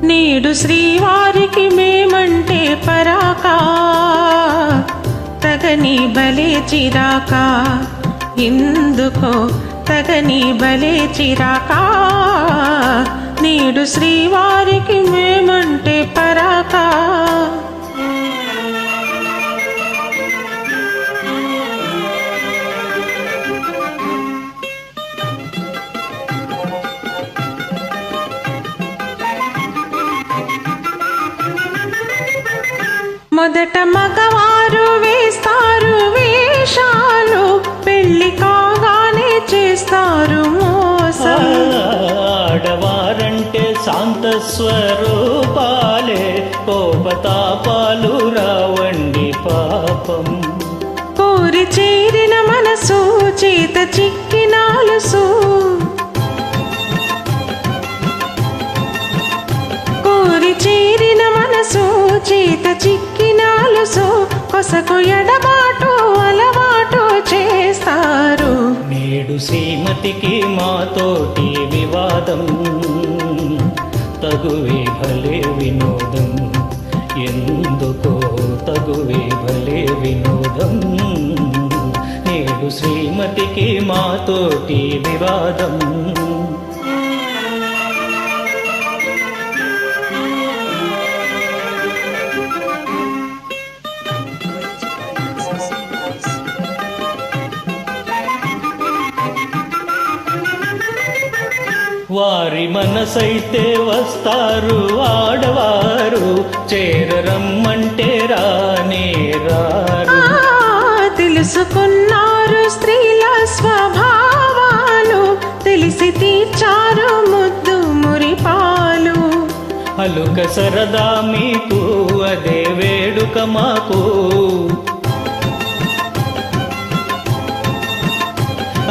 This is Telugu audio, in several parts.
నేడు శ్రీవారికి మేమంటే పరాకా, తగని బలే చిరాకా, ఎందుకో తగని బలే చిరాకా. నేడు శ్రీవారికి మేమంటే పరాకా. మొదట మగవారు వేస్తారు వేషాలు, పెళ్లి కాగానే చేస్తారు మోసం. ఆడవారంటే శాంత స్వరూపాలే, కోపతాపాలు రావండి పాపం. కోరి చేరిన మనసు చేత చిక్కినాలుసు, కోరి చేరిన మనసు చేత చిక్కినాలుసు, కొసకు ఎడబాటు అలవాటు చేస్తారు. నేడు శ్రీమతికి మాతోటి వివాదం, తగువే భలే వినోదం, ఎందుకో తగువే భలే వినోదం. నేడు శ్రీమతికి మాతోటి వివాదం. వారి మనసైతే వస్తారు ఆడవారు, చేరరమ్మంటే రానే రారు. తెలుసుకున్నారు స్త్రీల స్వభావాలు, తెలిసి తీర్చారు ముద్దు మురిపాలు. అలుక సరదా మీకు అదే వేడుక మాకు,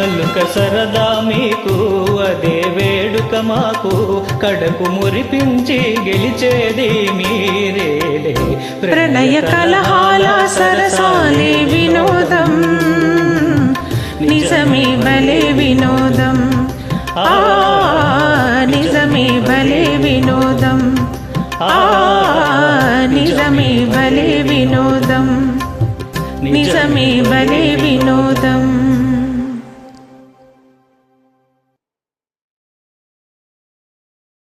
అల్లుక సరదా మీకు అదే వేడుక మాకు. కడకు మురిపించి గెలిచేది మీరేలే, ప్రణయ కలహాల సరసాలే వినోదం, నిజమే భలే వినోదం. నిజమే భలే వినోదం, నిజమే భలే వినోదం, నిజమే భలే వినోదం.